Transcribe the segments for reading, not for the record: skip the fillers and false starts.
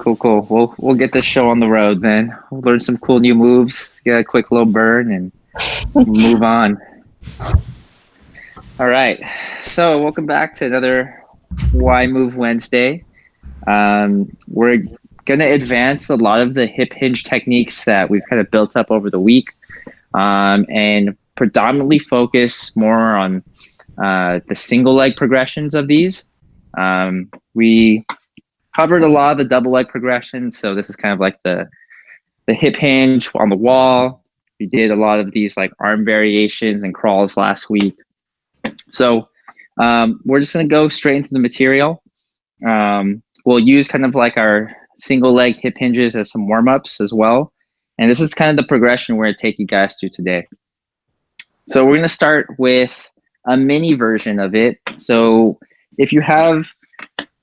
Cool, cool. We'll get this show on the road then. We'll learn some cool new moves, get a quick little burn, and move on. All right. So welcome back to another Why Move Wednesday. We're gonna advance a lot of the hip hinge techniques that we've kind of built up over the week, and predominantly focus more on the single leg progressions of these. We covered a lot of the double leg progressions, so this is kind of like the hip hinge on the wall. We did a lot of these like arm variations and crawls last week. So we're just going to go straight into the material. We'll use kind of like our single leg hip hinges as some warm-ups as well. And this is kind of the progression we're going to take you guys through today. So we're going to start with a mini version of it. So if you have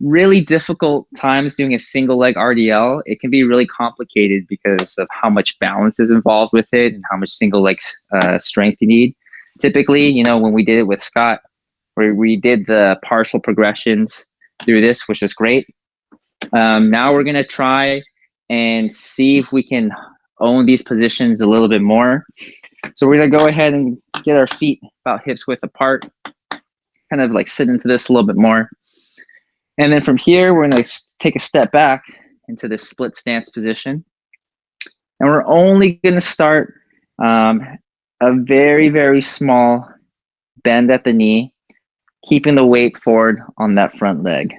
really difficult times doing a single leg RDL, it can be really complicated because of how much balance is involved with it and how much single leg strength you need. Typically, you know, when we did it with Scott, where we did the partial progressions through this, which is great. Now we're going to try and see if we can own these positions a little bit more. So we're going to go ahead and get our feet about hips width apart, kind of like sit into this a little bit more. And then from here, we're going to take a step back into this split stance position. And we're only going to start a very, very small bend at the knee, keeping the weight forward on that front leg.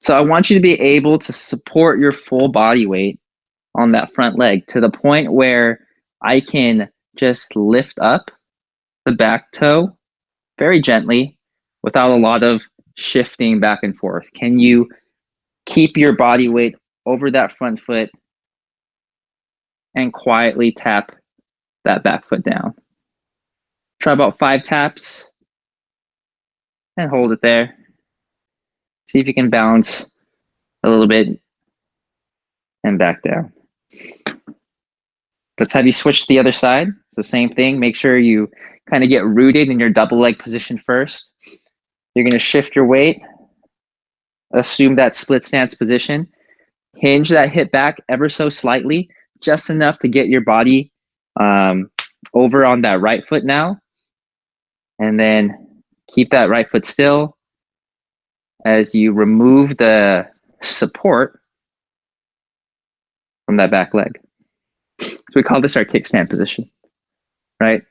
So I want you to be able to support your full body weight on that front leg to the point where I can just lift up the back toe very gently without a lot of shifting back and forth. Can you keep your body weight over that front foot and quietly tap that back foot down? Try about 5 taps and hold it there. See if you can bounce a little bit and back down. Let's have you switch to the other side. So same thing, make sure you kind of get rooted in your double leg position first. You're going to shift your weight, assume that split stance position, hinge that hip back ever so slightly, just enough to get your body over on that right foot now. And then keep that right foot still as you remove the support from that back leg. So we call this our kickstand position, right?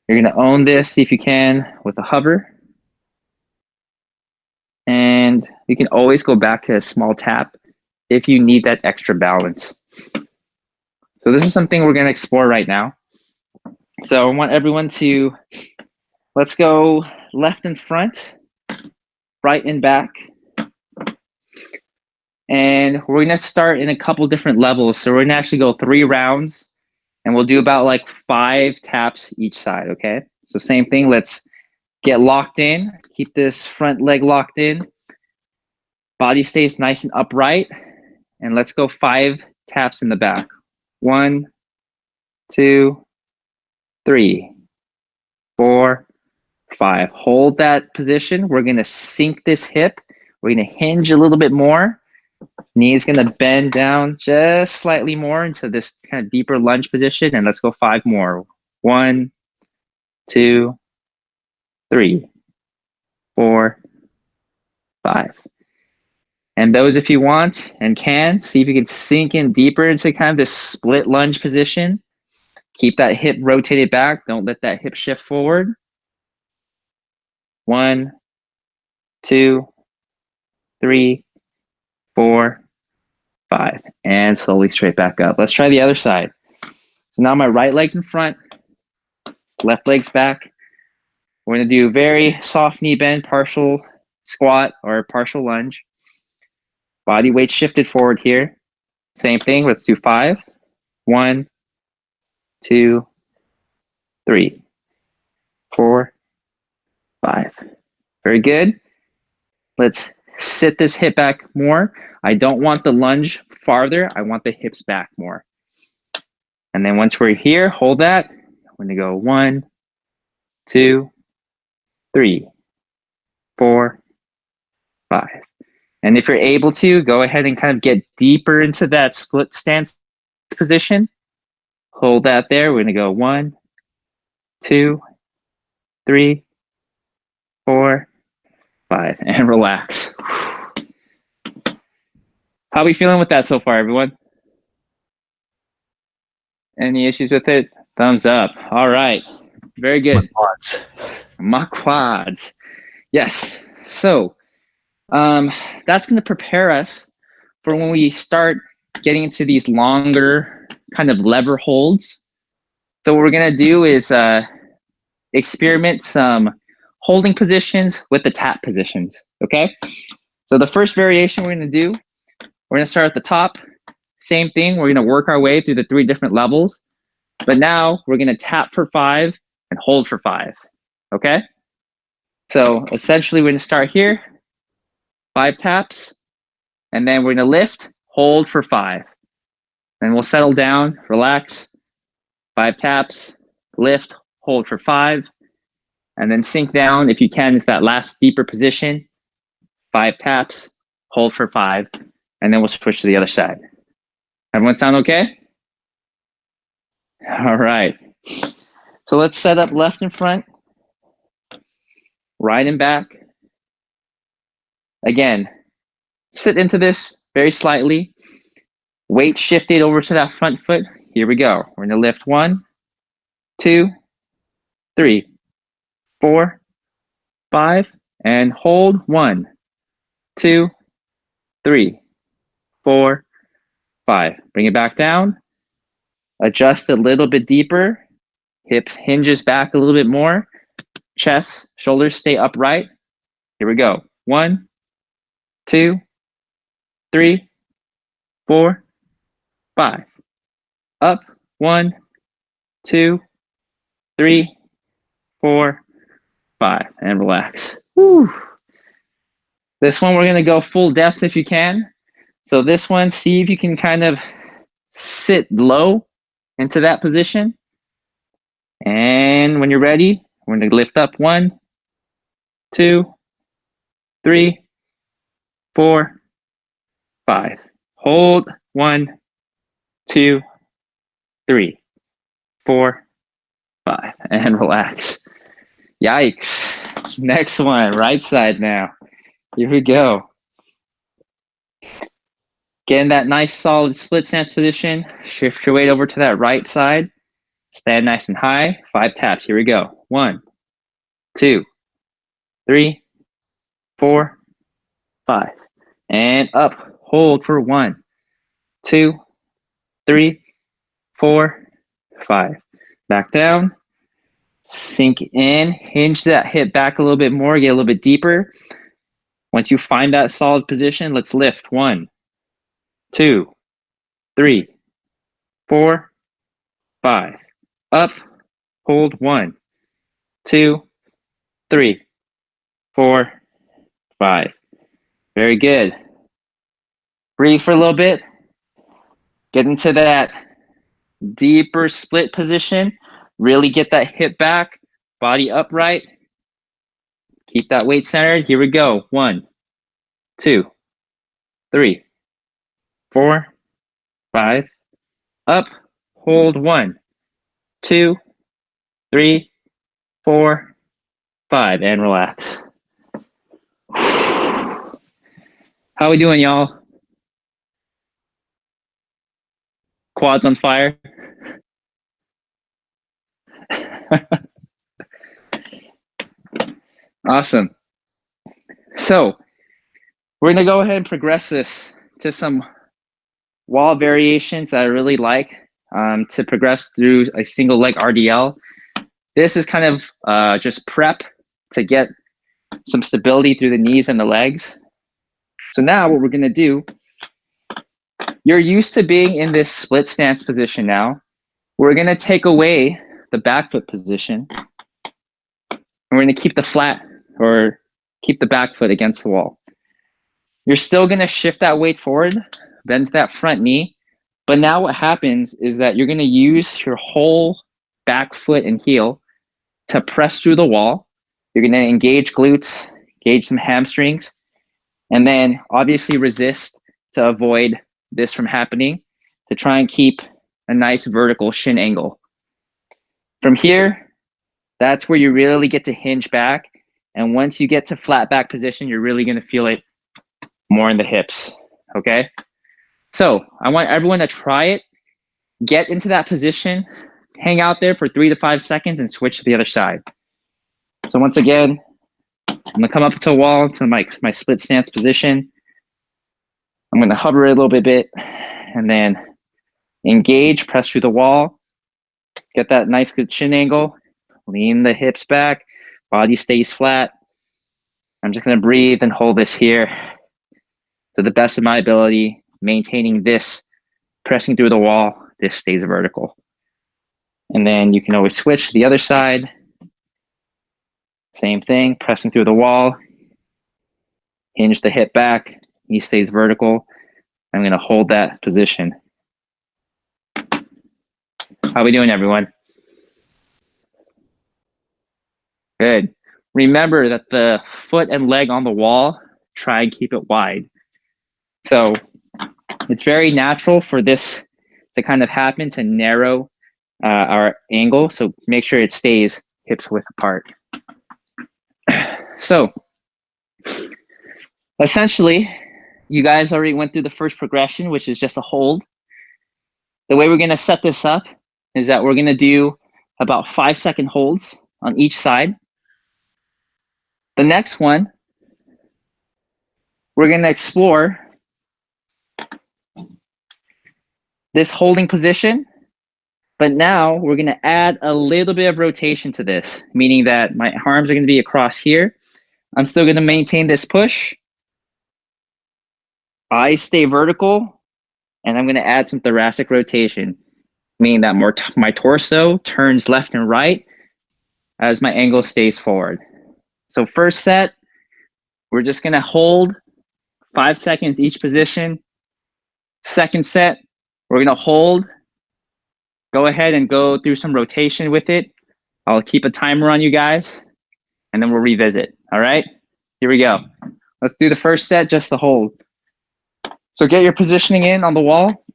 You're going to own this, see if you can, with a hover. And you can always go back to a small tap if you need that extra balance. So this is something we're going to explore right now. So I want everyone to, let's go left and front, right and back. And we're going to start in a couple different levels. So we're going to actually go 3 rounds and we'll do about like 5 taps each side, okay? So same thing, let's get locked in, keep this front leg locked in. Body stays nice and upright. And let's go 5 taps in the back. 1, 2, 3, 4, 5. Hold that position. We're going to sink this hip. We're going to hinge a little bit more. Knee is going to bend down just slightly more into this kind of deeper lunge position. And let's go 5 more. 1, 2, 3, 4, 5. And those, if you want and can, see if you can sink in deeper into kind of this split lunge position. Keep that hip rotated back. Don't let that hip shift forward. 1, 2, 3, 4, 5. And slowly straight back up. Let's try the other side. So now my right leg's in front, left leg's back. We're going to do very soft knee bend, partial squat or partial lunge. Body weight shifted forward here. Same thing. Let's do 5. 1, 2, 3, 4, 5. Very good. Let's sit this hip back more. I don't want the lunge farther. I want the hips back more. And then once we're here, hold that. We're going to go 1, 2, 3, 4, 5. And if you're able to, go ahead and kind of get deeper into that split stance position. Hold that there. We're going to go 1, 2, 3, 4, 5, and relax. How are we feeling with that so far, everyone? Any issues with it? Thumbs up. All right. Very good. My quads. Yes. So that's going to prepare us for when we start getting into these longer kind of lever holds. So what we're going to do is experiment some holding positions with the tap positions. Okay. So the first variation we're going to do, we're going to start at the top. Same thing. We're going to work our way through the 3 different levels. But now we're going to tap for 5 and hold for 5. Okay. So essentially, we're going to start here, 5 taps, and then we're going to lift, hold for 5. Then we'll settle down, relax, 5 taps, lift, hold for 5, and then sink down if you can into that last deeper position, 5 taps, hold for 5, and then we'll switch to the other side. Everyone sound okay? All right. So let's set up left and front, right and back. Again, sit into this very slightly. Weight shifted over to that front foot. Here we go. We're going to lift 1, 2, 3, 4, 5, and hold 1, 2, 3, 4, 5. Bring it back down. Adjust a little bit deeper. Hips hinges back a little bit more. Chest, shoulders stay upright. Here we go. 1, 2, 3, 4, 5. Up. 1, 2, 3, 4, 5. And relax. Whew. This one, we're going to go full depth if you can. So this one, see if you can kind of sit low into that position. And when you're ready, we're going to lift up 1, 2, 3, 4, 5. Hold 1, 2, 3, 4, 5. And relax. Yikes. Next one, right side now. Here we go. Get in that nice solid split stance position. Shift your weight over to that right side. Stand nice and high. 5 taps. Here we go. 1, 2, 3, 4, 5. And up. Hold for 1, 2, 3, 4, 5. Back down. Sink in. Hinge that hip back a little bit more. Get a little bit deeper. Once you find that solid position, let's lift. 1, 2, 3, 4, 5. Up. Hold 1, 2, 3, 4, 5. Very good. Breathe for a little bit. Get into that deeper split position. Really get that hip back, body upright. Keep that weight centered. Here we go. 1, 2, 3, 4, 5. Up. Hold 1, 2, 3, 4, 5. And relax. How we doing, y'all? Quads on fire? Awesome. So we're going to go ahead and progress this to some wall variations that I really like to progress through a single leg RDL. This is kind of just prep to get some stability through the knees and the legs. So now what we're going to do, you're used to being in this split stance position now. We're going to take away the back foot position. And we're going to keep the flat or keep the back foot against the wall. You're still going to shift that weight forward, bend that front knee. But now what happens is that you're going to use your whole back foot and heel to press through the wall. You're going to engage glutes, engage some hamstrings. And then obviously resist to avoid this from happening, to try and keep a nice vertical shin angle. From here, that's where you really get to hinge back. And once you get to flat back position, you're really going to feel it more in the hips. Okay. So I want everyone to try it, get into that position, hang out there for 3 to 5 seconds and switch to the other side. So once again, I'm going to come up to a wall to my split stance position. I'm going to hover it a little bit and then engage, press through the wall, get that nice good chin angle, lean the hips back, body stays flat. I'm just going to breathe and hold this here to the best of my ability, maintaining this, pressing through the wall. This stays vertical. And then you can always switch to the other side. Same thing, pressing through the wall, hinge the hip back, knee stays vertical. I'm going to hold that position. How are we doing, everyone? Good. Remember that the foot and leg on the wall, try and keep it wide. So it's very natural for this to kind of happen, to narrow our angle. So make sure it stays hips width apart. So essentially, you guys already went through the first progression, which is just a hold. The way we're going to set this up is that we're going to do about 5-second holds on each side. The next one, we're going to explore this holding position, but now we're going to add a little bit of rotation to this, meaning that my arms are going to be across here. I'm still going to maintain this push. Eyes stay vertical, and I'm going to add some thoracic rotation, meaning that my torso turns left and right as my angle stays forward. So first set, we're just going to hold 5 seconds each position. Second set, we're going to hold. Go ahead and go through some rotation with it. I'll keep a timer on you guys, and then we'll revisit. All right, here we go. Let's do the first set, just the hold. So get your positioning in on the wall.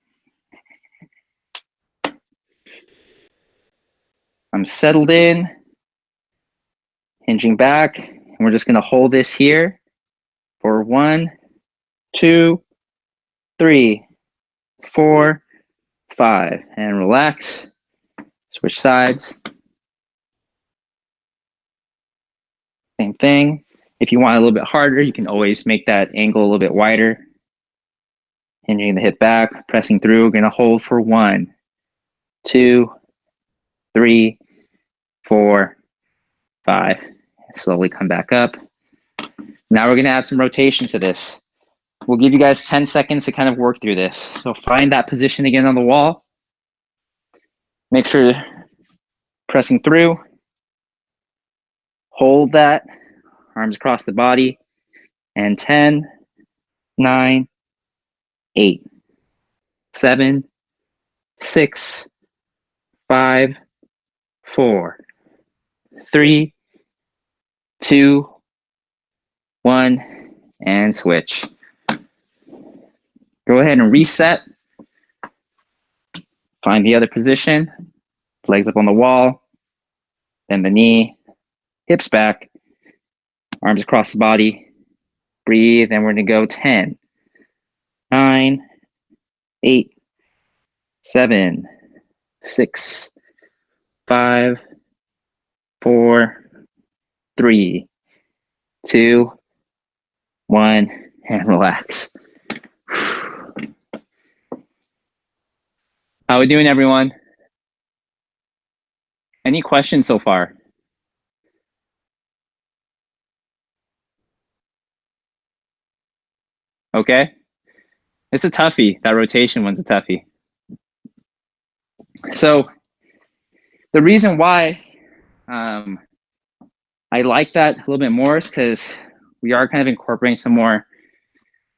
I'm settled in, hinging back, and we're just going to hold this here for 1, 2, 3, 4, 5, and relax. Switch sides. Same thing. If you want it a little bit harder, you can always make that angle a little bit wider. Hinging the hip back, pressing through. We're going to hold for 1, 2, 3, 4, 5. Slowly come back up. Now we're going to add some rotation to this. We'll give you guys 10 seconds to kind of work through this. So find that position again on the wall. Make sure pressing through. Hold that. Arms across the body. And 10, 9, 8, 7, 6, 5, 4, 3, 2, 1, and switch. Go ahead and reset. Find the other position. Legs up on the wall. Bend the knee. Hips back. Arms across the body. Breathe, and we're going to go 10, 9, 8, 7, 6, 5, 4, 3, 2, 1, and relax. How are we doing, everyone? Any questions so far? Okay. It's a toughie. That rotation one's a toughie. So the reason why I like that a little bit more is because we are kind of incorporating some more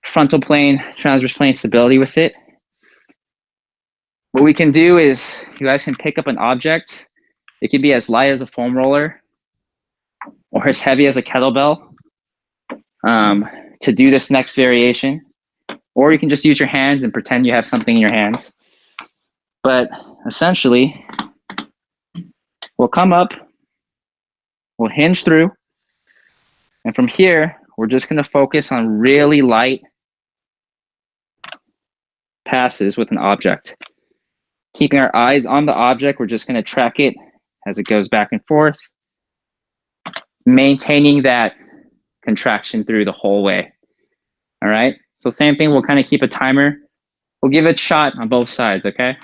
frontal plane, transverse plane stability with it. What we can do is you guys can pick up an object. It can be as light as a foam roller or as heavy as a kettlebell. to do this next variation, or you can just use your hands and pretend you have something in your hands. But essentially, we'll come up, we'll hinge through, and from here, we're just going to focus on really light passes with an object. Keeping our eyes on the object, we're just going to track it as it goes back and forth, maintaining that contraction through the whole way. All right, so same thing, we'll kind of keep a timer. We'll give it a shot on both sides, okay?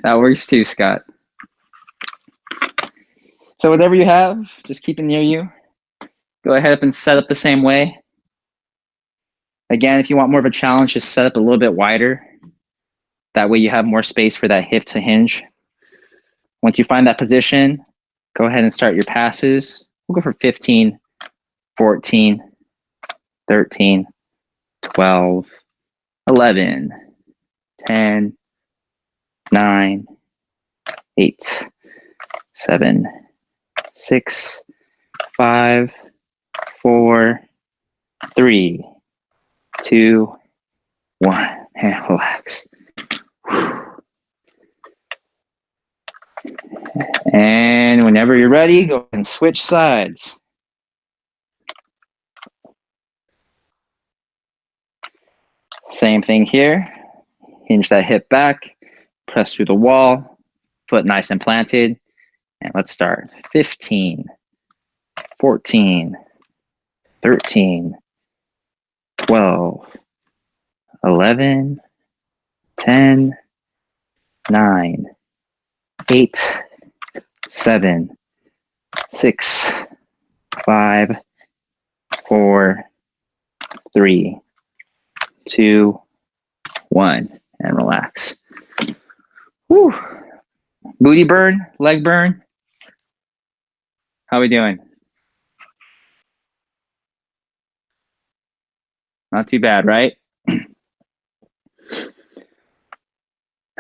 That works too, Scott. So whatever you have, just keep it near you. Go ahead and set up the same way. Again, if you want more of a challenge, just set up a little bit wider. That way you have more space for that hip to hinge. Once you find that position, go ahead and start your passes. We'll go for 15, 14, 13, 12, 11, 10, 9, 8, 7, 6, 5, 4, 3, 2, 1, and relax. And whenever you're ready, go ahead and switch sides. Same thing here. Hinge that hip back, press through the wall, foot nice and planted. And let's start. 15, 14, 13, 12, 11, 10, 9, 8, 7, 6, 5, 4, 3, 2, 1, and relax. Whew. Booty burn, leg burn. How are we doing? Not too bad, right?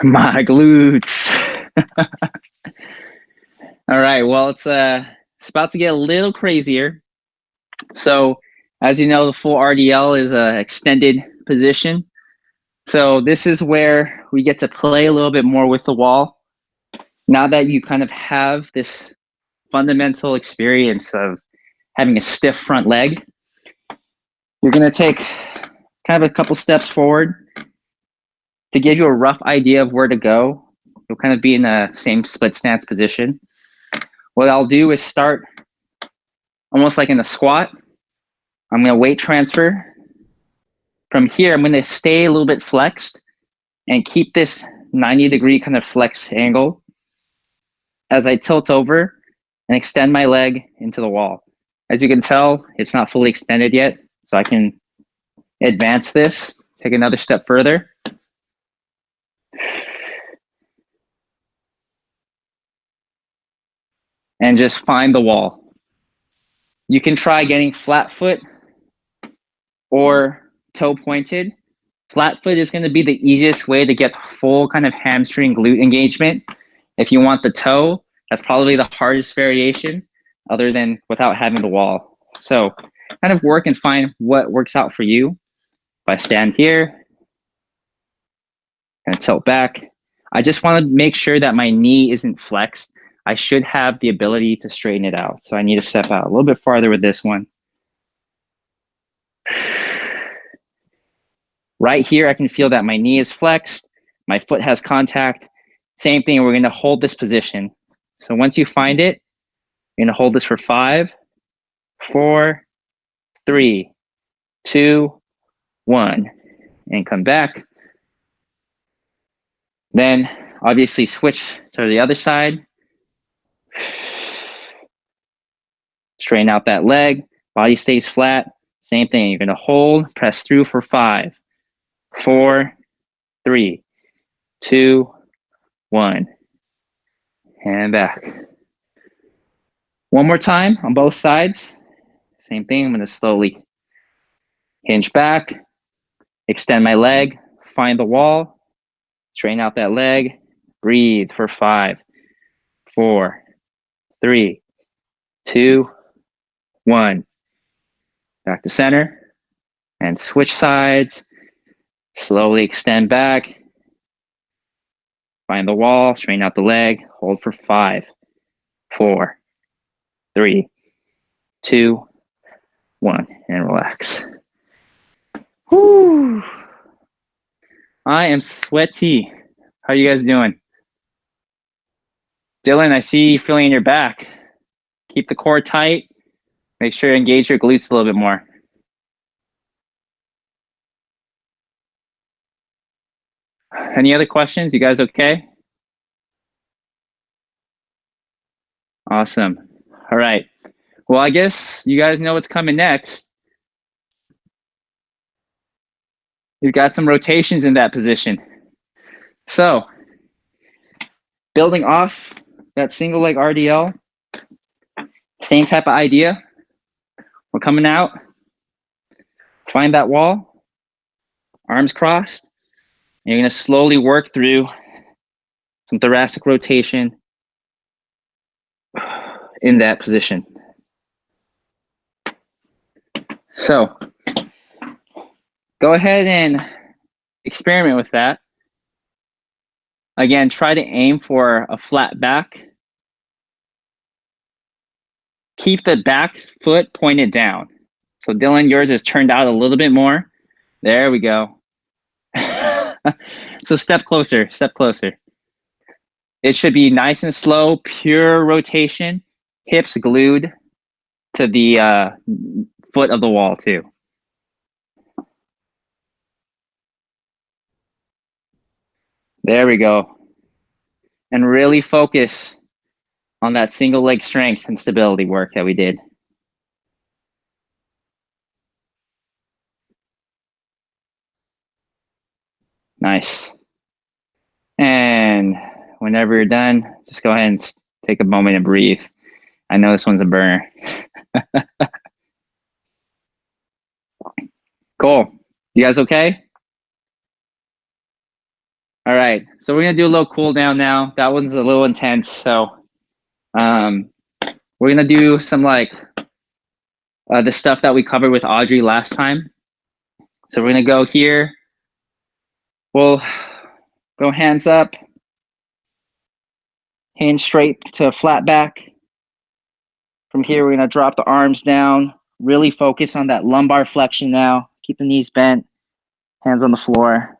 My glutes. All right, well, it's about to get a little crazier. So as you know, the full RDL is an extended position. So this is where we get to play a little bit more with the wall. Now that you kind of have this fundamental experience of having a stiff front leg, you're going to take kind of a couple steps forward to give you a rough idea of where to go. You'll kind of be in the same split stance position. What I'll do is start almost like in a squat. I'm going to weight transfer. From here, I'm going to stay a little bit flexed and keep this 90-degree kind of flex angle as I tilt over and extend my leg into the wall. As you can tell, it's not fully extended yet, so I can advance this, take another step further. And just find the wall. You can try getting flat foot or toe pointed. Flat foot is going to be the easiest way to get full kind of hamstring glute engagement. If you want the toe, that's probably the hardest variation other than without having the wall. So kind of work and find what works out for you. If I stand here, and tilt back, I just want to make sure that my knee isn't flexed. I should have the ability to straighten it out. So I need to step out a little bit farther with this one. Right here, I can feel that my knee is flexed, my foot has contact. Same thing, we're going to hold this position. So once you find it, you're going to hold this for 5, 4, 3, 2, 1, and come back. Then obviously switch to the other side. Straighten out that leg, body stays flat. Same thing, you're going to hold, press through for 5, 4, 3, 2, 1, and back. One more time on both sides. Same thing, I'm going to slowly hinge back, extend my leg, find the wall, straighten out that leg, breathe for 5, 4, 3, 2, 1. Back to center and switch sides. Slowly extend back. Find the wall, straighten out the leg, hold for 5, 4, 3, 2, 1, and relax. Whew. I am sweaty. How are you guys doing? Dylan, I see you feeling in your back. Keep the core tight. Make sure you engage your glutes a little bit more. Any other questions? You guys okay? Awesome. All right. Well, I guess you guys know what's coming next. You've got some rotations in that position. So, building off that single leg RDL, same type of idea. We're coming out, find that wall, arms crossed, and you're going to slowly work through some thoracic rotation in that position. So, go ahead and experiment with that. Again, try to aim for a flat back. Keep the back foot pointed down. So Dylan, yours is turned out a little bit more. There we go. So step closer, step closer. It should be nice and slow, pure rotation, hips glued to the foot of the wall too. There we go. And really focus on that single leg strength and stability work that we did. Nice. And whenever you're done, just go ahead and take a moment and breathe. I know this one's a burner. Cool. You guys okay? All right. So we're going to do a little cool down now. That one's a little intense. So we're going to do some like the stuff that we covered with Audrey last time. So we're going to go here. We'll go hands up, hands straight to flat back. From here, we're going to drop the arms down, really focus on that lumbar flexion now. Keep the knees bent, hands on the floor.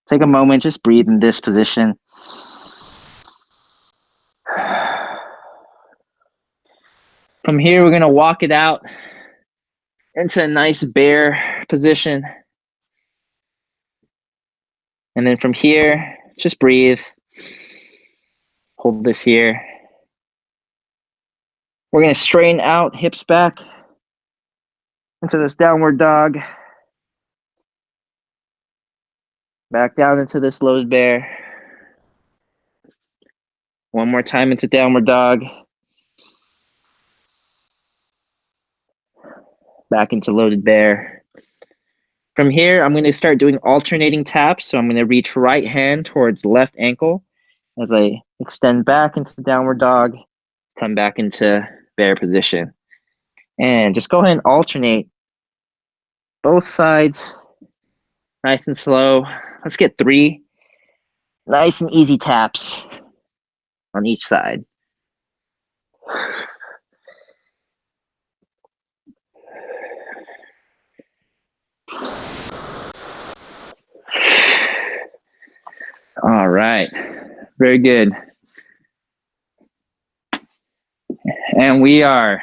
Take a moment, just breathe in this position. From here, we're going to walk it out into a nice bear position. And then from here, just breathe. Hold this here. We're going to straighten out, hips back into this downward dog. Back down into this loaded bear. One more time into downward dog. Back into loaded bear. From here, I'm going to start doing alternating taps. So I'm going to reach right hand towards left ankle as I extend back into downward dog, come back into bear position. And just go ahead and alternate both sides, nice and slow. Let's get 3 nice and easy taps on each side. All right, very good. And we are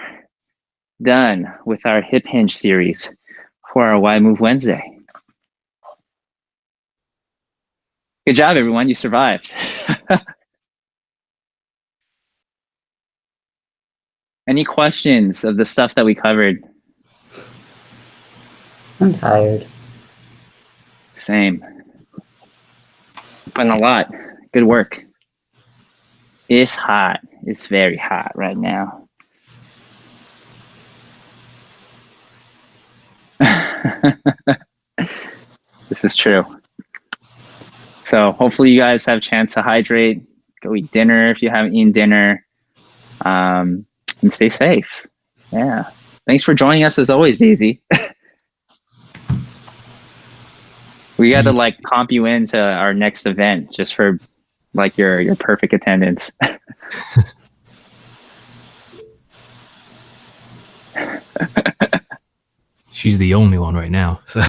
done with our hip hinge series for our Why Move Wednesday. Good job, everyone. You survived. Any questions of the stuff that we covered? I'm tired. Same. Fun a lot. Good work. It's hot. It's very hot right now. This is true. So hopefully you guys have a chance to hydrate. Go eat dinner if you haven't eaten dinner. and stay safe. Yeah. Thanks for joining us as always, Daisy. We got to like comp you into our next event just for like your perfect attendance. She's the only one right now. So